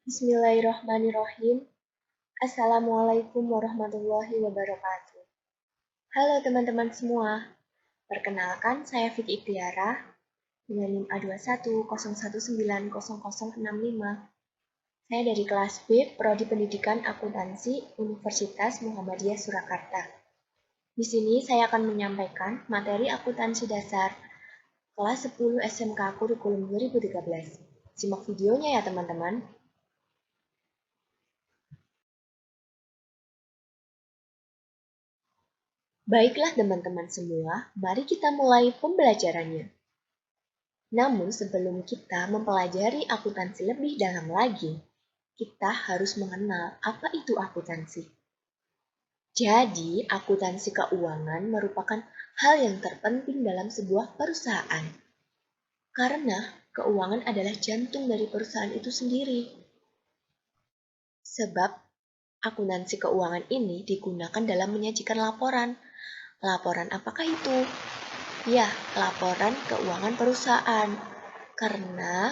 Bismillahirrahmanirrahim. Assalamualaikum warahmatullahi wabarakatuh. Halo teman-teman semua. Perkenalkan, saya Vicky Iktiara dengan NIM A2101900065. Saya dari kelas B, Prodi Pendidikan Akuntansi, Universitas Muhammadiyah Surakarta. Di sini saya akan menyampaikan materi akuntansi dasar kelas 10 SMK Kurikulum 2013. Simak videonya ya teman-teman. Baiklah teman-teman semua, mari kita mulai pembelajarannya. Namun sebelum kita mempelajari akuntansi lebih dalam lagi, kita harus mengenal apa itu akuntansi. Jadi, akuntansi keuangan merupakan hal yang terpenting dalam sebuah perusahaan. Karena keuangan adalah jantung dari perusahaan itu sendiri. Sebab akuntansi keuangan ini digunakan dalam menyajikan laporan. Laporan apakah itu? Ya, laporan keuangan perusahaan. Karena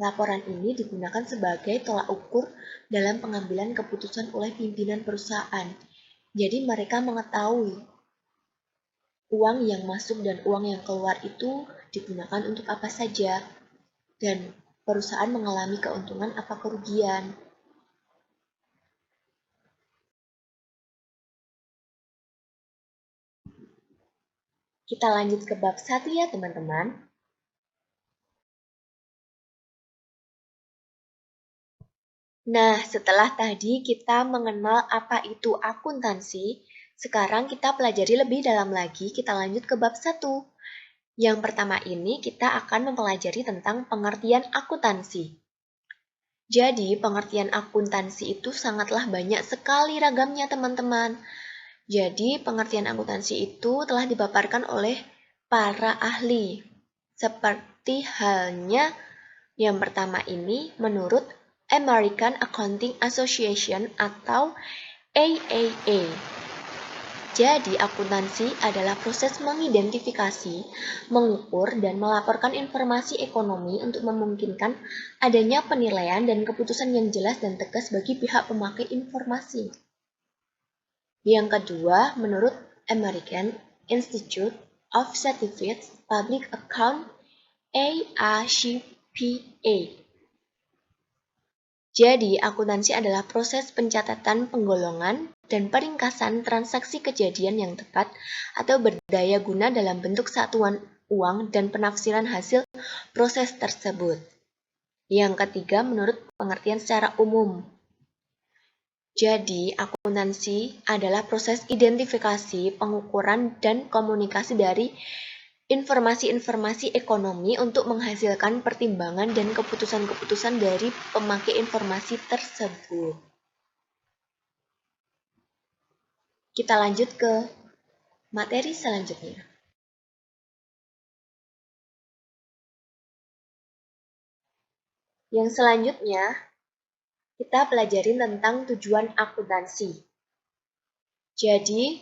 laporan ini digunakan sebagai tolak ukur dalam pengambilan keputusan oleh pimpinan perusahaan. Jadi mereka mengetahui uang yang masuk dan uang yang keluar itu digunakan untuk apa saja. Dan perusahaan mengalami keuntungan apa kerugian. Kita lanjut ke bab 1 ya teman-teman. Nah, setelah tadi kita mengenal apa itu akuntansi, sekarang kita pelajari lebih dalam lagi, kita lanjut ke bab 1. Yang pertama ini kita akan mempelajari tentang pengertian akuntansi. Jadi, pengertian akuntansi itu sangatlah banyak sekali ragamnya teman-teman. Jadi, pengertian akuntansi itu telah dipaparkan oleh para ahli. Seperti halnya yang pertama ini menurut American Accounting Association atau AAA. Jadi, akuntansi adalah proses mengidentifikasi, mengukur, dan melaporkan informasi ekonomi untuk memungkinkan adanya penilaian dan keputusan yang jelas dan tegas bagi pihak pemakai informasi. Yang kedua, menurut American Institute of Certified Public Account (AICPA). Jadi, akuntansi adalah proses pencatatan penggolongan dan peringkasan transaksi kejadian yang tepat atau berdaya guna dalam bentuk satuan uang dan penafsiran hasil proses tersebut. Yang ketiga, menurut pengertian secara umum. Jadi, akuntansi adalah proses identifikasi, pengukuran, dan komunikasi dari informasi-informasi ekonomi untuk menghasilkan pertimbangan dan keputusan-keputusan dari pemakai informasi tersebut. Kita lanjut ke materi selanjutnya. Yang selanjutnya, kita pelajari tentang tujuan akuntansi. Jadi,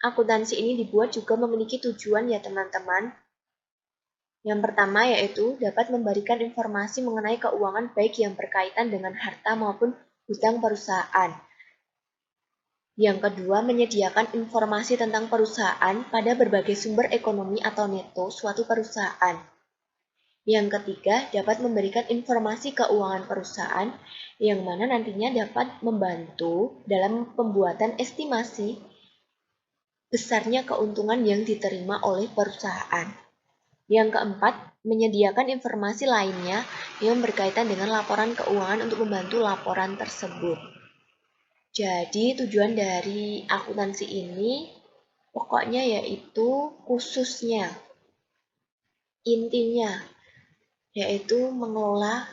akuntansi ini dibuat juga memiliki tujuan ya teman-teman. Yang pertama yaitu dapat memberikan informasi mengenai keuangan baik yang berkaitan dengan harta maupun hutang perusahaan. Yang kedua, menyediakan informasi tentang perusahaan pada berbagai sumber ekonomi atau neto suatu perusahaan. Yang ketiga, dapat memberikan informasi keuangan perusahaan yang mana nantinya dapat membantu dalam pembuatan estimasi besarnya keuntungan yang diterima oleh perusahaan. Yang keempat, menyediakan informasi lainnya yang berkaitan dengan laporan keuangan untuk membantu laporan tersebut. Jadi, tujuan dari akuntansi ini pokoknya yaitu khususnya, intinya, yaitu mengelola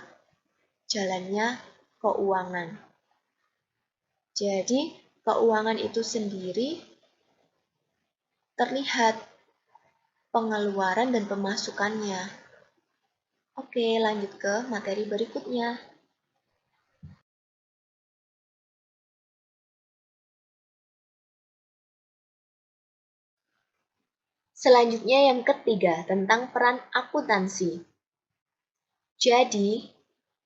jalannya keuangan. Jadi, keuangan itu sendiri terlihat pengeluaran dan pemasukannya. Oke, lanjut ke materi berikutnya. Selanjutnya yang ketiga, tentang peran akuntansi. Jadi,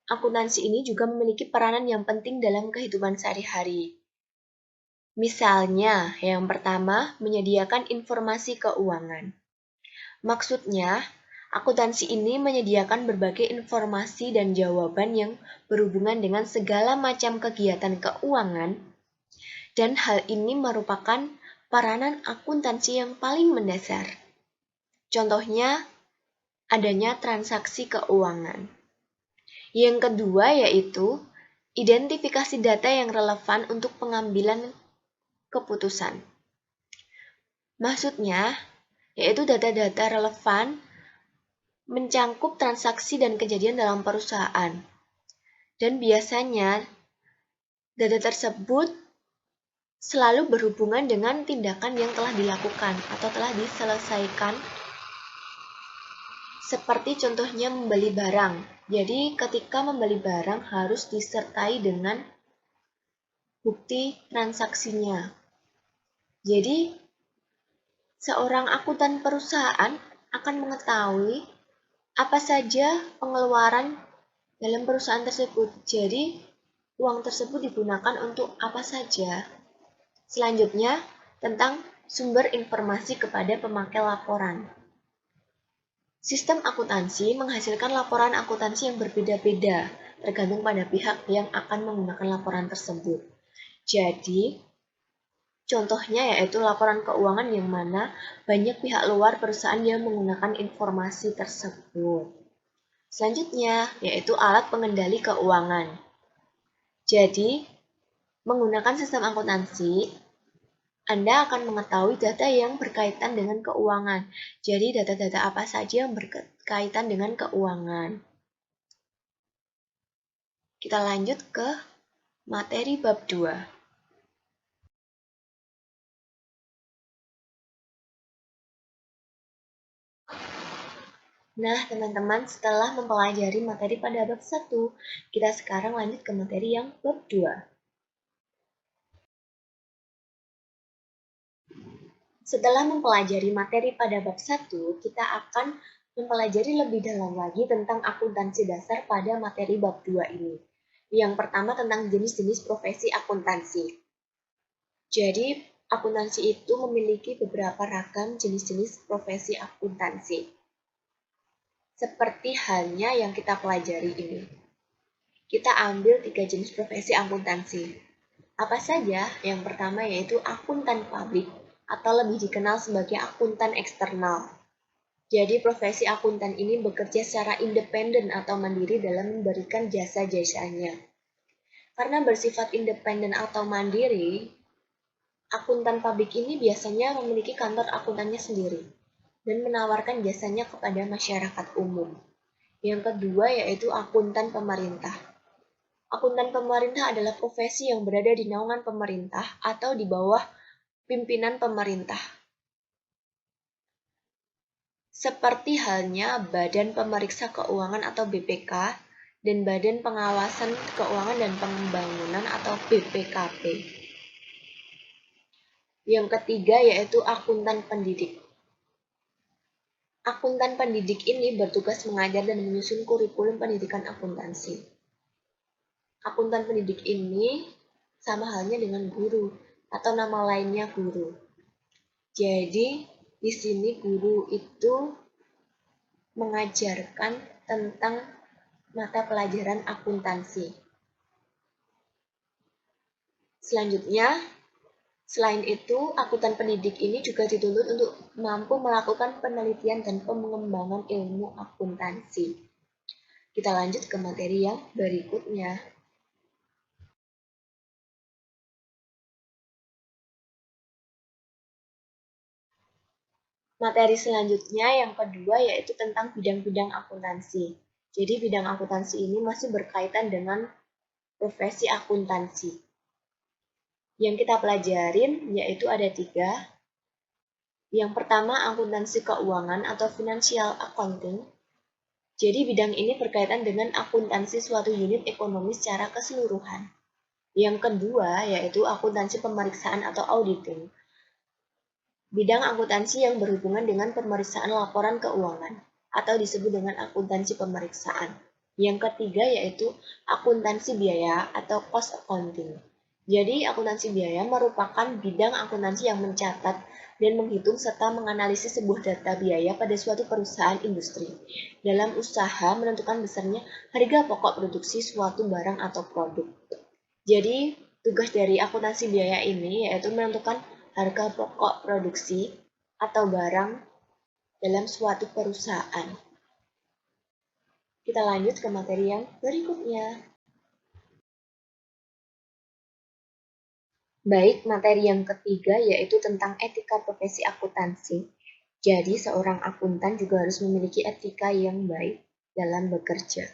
akuntansi ini juga memiliki peranan yang penting dalam kehidupan sehari-hari. Misalnya, yang pertama, menyediakan informasi keuangan. Maksudnya, akuntansi ini menyediakan berbagai informasi dan jawaban yang berhubungan dengan segala macam kegiatan keuangan, dan hal ini merupakan peranan akuntansi yang paling mendasar. Contohnya, adanya transaksi keuangan. Yang kedua yaitu identifikasi data yang relevan untuk pengambilan keputusan. Maksudnya, yaitu data-data relevan mencangkup transaksi dan kejadian dalam perusahaan. Dan biasanya, data tersebut selalu berhubungan dengan tindakan yang telah dilakukan atau telah diselesaikan. Seperti contohnya membeli barang. Jadi, ketika membeli barang harus disertai dengan bukti transaksinya. Jadi, seorang akuntan perusahaan akan mengetahui apa saja pengeluaran dalam perusahaan tersebut. Jadi, uang tersebut digunakan untuk apa saja. Selanjutnya, tentang sumber informasi kepada pemakai laporan. Sistem akuntansi menghasilkan laporan akuntansi yang berbeda-beda, tergantung pada pihak yang akan menggunakan laporan tersebut. Jadi, contohnya yaitu laporan keuangan yang mana banyak pihak luar perusahaan yang menggunakan informasi tersebut. Selanjutnya, yaitu alat pengendali keuangan. Jadi, menggunakan sistem akuntansi, Anda akan mengetahui data yang berkaitan dengan keuangan. Jadi, data-data apa saja yang berkaitan dengan keuangan. Kita lanjut ke materi bab 2. Nah, teman-teman, setelah mempelajari materi pada bab 1, kita sekarang lanjut ke materi yang bab 2. Setelah mempelajari materi pada bab 1, kita akan mempelajari lebih dalam lagi tentang akuntansi dasar pada materi bab 2 ini. Yang pertama tentang jenis-jenis profesi akuntansi. Jadi, akuntansi itu memiliki beberapa ragam jenis-jenis profesi akuntansi. Seperti halnya yang kita pelajari ini. Kita ambil 3 jenis profesi akuntansi. Apa saja? Yang pertama yaitu akuntan publik atau lebih dikenal sebagai akuntan eksternal. Jadi profesi akuntan ini bekerja secara independen atau mandiri dalam memberikan jasa-jasanya. Karena bersifat independen atau mandiri, akuntan publik ini biasanya memiliki kantor akuntannya sendiri dan menawarkan jasanya kepada masyarakat umum. Yang kedua yaitu akuntan pemerintah. Akuntan pemerintah adalah profesi yang berada di naungan pemerintah atau di bawah pimpinan pemerintah. Seperti halnya Badan Pemeriksa Keuangan atau BPK dan Badan Pengawasan Keuangan dan Pembangunan atau BPKP. Yang ketiga yaitu akuntan pendidik. Akuntan pendidik ini bertugas mengajar dan menyusun kurikulum pendidikan akuntansi. Akuntan pendidik ini sama halnya dengan guru atau nama lainnya guru. Jadi, di sini guru itu mengajarkan tentang mata pelajaran akuntansi. Selanjutnya, selain itu, akuntan pendidik ini juga dituntut untuk mampu melakukan penelitian dan pengembangan ilmu akuntansi. Kita lanjut ke materi yang berikutnya. Materi selanjutnya yang kedua yaitu tentang bidang-bidang akuntansi. Jadi bidang akuntansi ini masih berkaitan dengan profesi akuntansi. Yang kita pelajarin yaitu ada 3. Yang pertama akuntansi keuangan atau financial accounting. Jadi bidang ini berkaitan dengan akuntansi suatu unit ekonomi secara keseluruhan. Yang kedua yaitu akuntansi pemeriksaan atau auditing. Bidang akuntansi yang berhubungan dengan pemeriksaan laporan keuangan atau disebut dengan akuntansi pemeriksaan. Yang ketiga yaitu akuntansi biaya atau cost accounting. Jadi, akuntansi biaya merupakan bidang akuntansi yang mencatat dan menghitung serta menganalisis sebuah data biaya pada suatu perusahaan industri. Dalam usaha menentukan besarnya harga pokok produksi suatu barang atau produk. Jadi, tugas dari akuntansi biaya ini yaitu menentukan harga pokok produksi atau barang dalam suatu perusahaan. Kita lanjut ke materi yang berikutnya. Baik, materi yang ketiga yaitu tentang etika profesi akuntansi. Jadi, seorang akuntan juga harus memiliki etika yang baik dalam bekerja.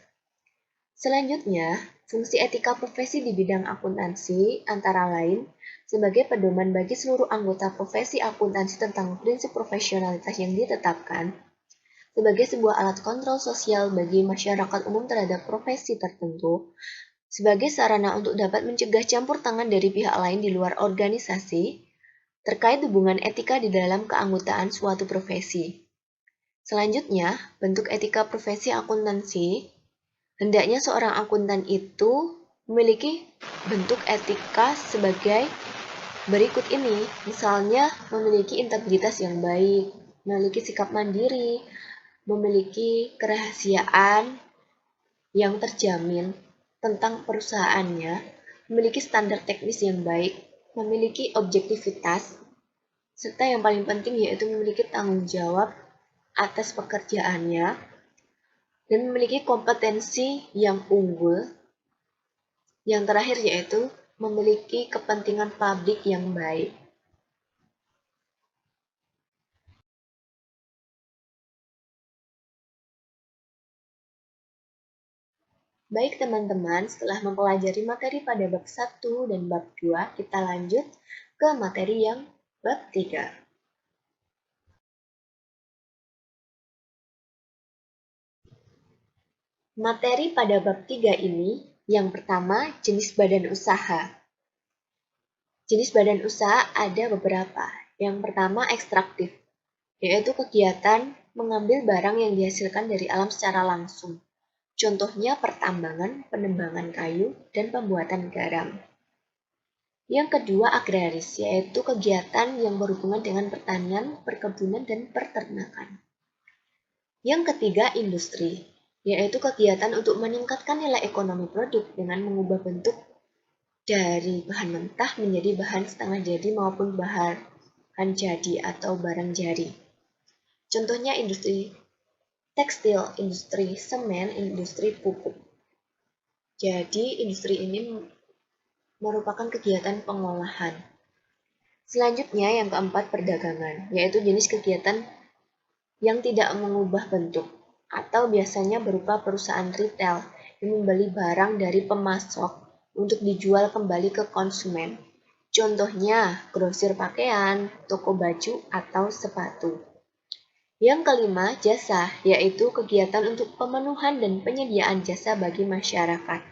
Selanjutnya, fungsi etika profesi di bidang akuntansi antara lain sebagai pedoman bagi seluruh anggota profesi akuntansi tentang prinsip profesionalitas yang ditetapkan, sebagai sebuah alat kontrol sosial bagi masyarakat umum terhadap profesi tertentu, sebagai sarana untuk dapat mencegah campur tangan dari pihak lain di luar organisasi, terkait hubungan etika di dalam keanggotaan suatu profesi. Selanjutnya, bentuk etika profesi akuntansi. Hendaknya seorang akuntan itu memiliki bentuk etika sebagai berikut ini. Misalnya, memiliki integritas yang baik, memiliki sikap mandiri, memiliki kerahasiaan yang terjamin tentang perusahaannya, memiliki standar teknis yang baik, memiliki objektivitas, serta yang paling penting yaitu memiliki tanggung jawab atas pekerjaannya, dan memiliki kompetensi yang unggul. Yang terakhir yaitu memiliki kepentingan publik yang baik. Baik teman-teman, setelah mempelajari materi pada bab 1 dan bab 2, kita lanjut ke materi yang bab 3. Materi pada bab 3 ini, yang pertama, jenis badan usaha. Jenis badan usaha ada beberapa. Yang pertama, ekstraktif, yaitu kegiatan mengambil barang yang dihasilkan dari alam secara langsung. Contohnya pertambangan, penembangan kayu, dan pembuatan garam. Yang kedua, agraris, yaitu kegiatan yang berhubungan dengan pertanian, perkebunan, dan peternakan. Yang ketiga, industri, yaitu kegiatan untuk meningkatkan nilai ekonomi produk dengan mengubah bentuk dari bahan mentah menjadi bahan setengah jadi maupun bahan jadi atau barang jadi. Contohnya industri tekstil, industri semen, industri pupuk. Jadi, industri ini merupakan kegiatan pengolahan. Selanjutnya, yang keempat, perdagangan, yaitu jenis kegiatan yang tidak mengubah bentuk, atau biasanya berupa perusahaan retail yang membeli barang dari pemasok untuk dijual kembali ke konsumen. Contohnya, grosir pakaian, toko baju, atau sepatu. Yang kelima, jasa, yaitu kegiatan untuk pemenuhan dan penyediaan jasa bagi masyarakat.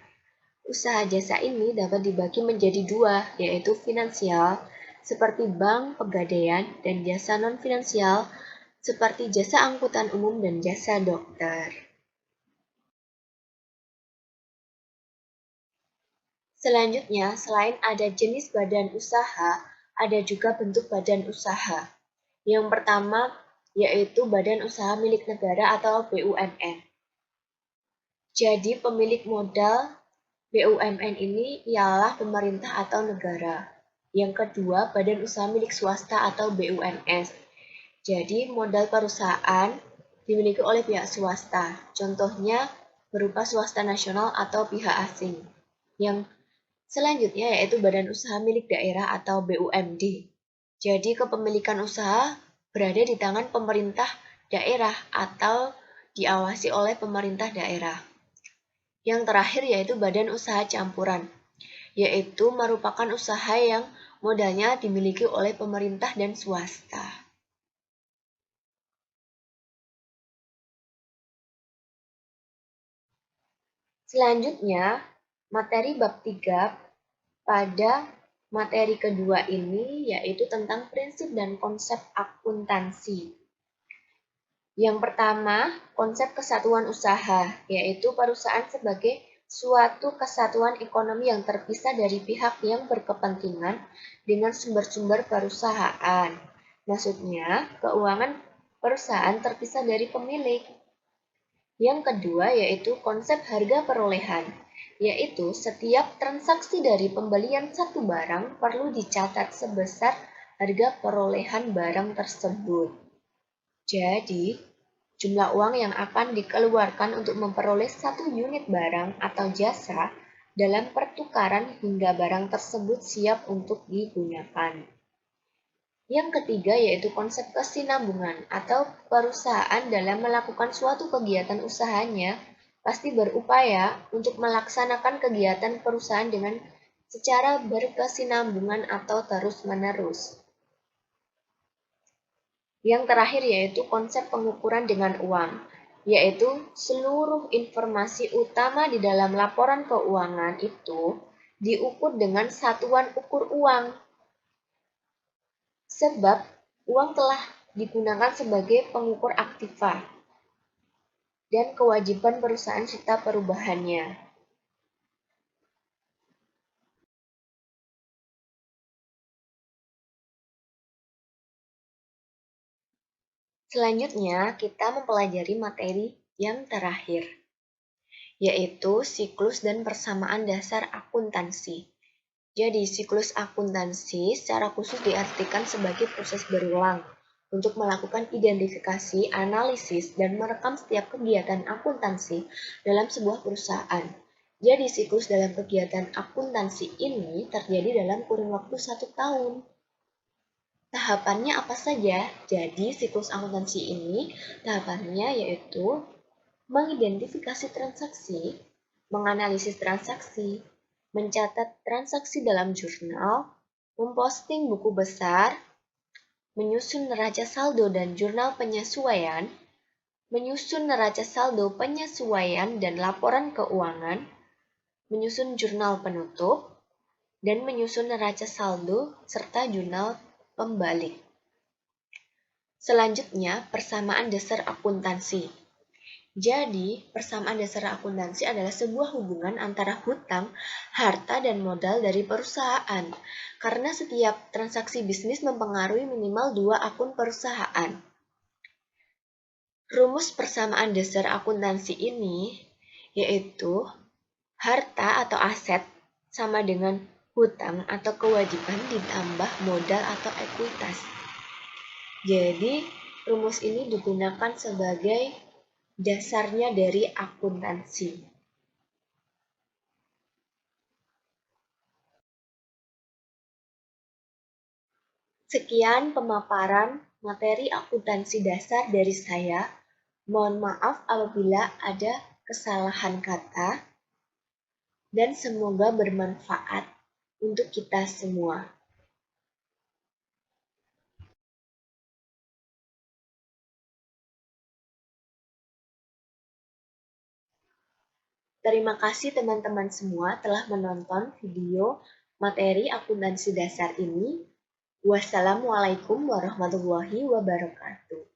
Usaha jasa ini dapat dibagi menjadi dua, yaitu finansial, seperti bank, pegadaian, dan jasa non-finansial, seperti jasa angkutan umum dan jasa dokter. Selanjutnya, selain ada jenis badan usaha, ada juga bentuk badan usaha. Yang pertama, yaitu badan usaha milik negara atau BUMN. Jadi, pemilik modal BUMN ini ialah pemerintah atau negara. Yang kedua, badan usaha milik swasta atau BUMS. Jadi, modal perusahaan dimiliki oleh pihak swasta. Contohnya berupa swasta nasional atau pihak asing. Yang selanjutnya yaitu badan usaha milik daerah atau BUMD. Jadi, kepemilikan usaha berada di tangan pemerintah daerah atau diawasi oleh pemerintah daerah. Yang terakhir yaitu badan usaha campuran, yaitu merupakan usaha yang modalnya dimiliki oleh pemerintah dan swasta. Selanjutnya, materi bab 3 pada materi kedua ini yaitu tentang prinsip dan konsep akuntansi. Yang pertama, konsep kesatuan usaha, yaitu perusahaan sebagai suatu kesatuan ekonomi yang terpisah dari pihak yang berkepentingan dengan sumber-sumber perusahaan. Maksudnya, keuangan perusahaan terpisah dari pemilik. Yang kedua yaitu konsep harga perolehan, yaitu setiap transaksi dari pembelian satu barang perlu dicatat sebesar harga perolehan barang tersebut. Jadi, jumlah uang yang akan dikeluarkan untuk memperoleh satu unit barang atau jasa dalam pertukaran hingga barang tersebut siap untuk digunakan. Yang ketiga yaitu konsep kesinambungan atau perusahaan dalam melakukan suatu kegiatan usahanya pasti berupaya untuk melaksanakan kegiatan perusahaan dengan secara berkesinambungan atau terus-menerus. Yang terakhir yaitu konsep pengukuran dengan uang, yaitu seluruh informasi utama di dalam laporan keuangan itu diukur dengan satuan ukur uang. Sebab uang telah digunakan sebagai pengukur aktiva dan kewajiban perusahaan serta perubahannya. Selanjutnya, kita mempelajari materi yang terakhir, yaitu siklus dan persamaan dasar akuntansi. Jadi, siklus akuntansi secara khusus diartikan sebagai proses berulang untuk melakukan identifikasi, analisis, dan merekam setiap kegiatan akuntansi dalam sebuah perusahaan. Jadi, siklus dalam kegiatan akuntansi ini terjadi dalam kurun waktu 1 tahun. Tahapannya apa saja? Jadi, siklus akuntansi ini tahapannya yaitu mengidentifikasi transaksi, menganalisis transaksi, mencatat transaksi dalam jurnal, memposting buku besar, menyusun neraca saldo dan jurnal penyesuaian, menyusun neraca saldo penyesuaian dan laporan keuangan, menyusun jurnal penutup, dan menyusun neraca saldo serta jurnal pembalik. Selanjutnya, persamaan dasar akuntansi. Jadi, persamaan dasar akuntansi adalah sebuah hubungan antara hutang, harta, dan modal dari perusahaan. Karena setiap transaksi bisnis mempengaruhi minimal 2 akun perusahaan. Rumus persamaan dasar akuntansi ini yaitu harta atau aset sama dengan hutang atau kewajiban ditambah modal atau ekuitas. Jadi, rumus ini digunakan sebagai dasarnya dari akuntansi. Sekian pemaparan materi akuntansi dasar dari saya. Mohon maaf apabila ada kesalahan kata dan semoga bermanfaat untuk kita semua. Terima kasih teman-teman semua telah menonton video materi akuntansi dasar ini. Wassalamualaikum warahmatullahi wabarakatuh.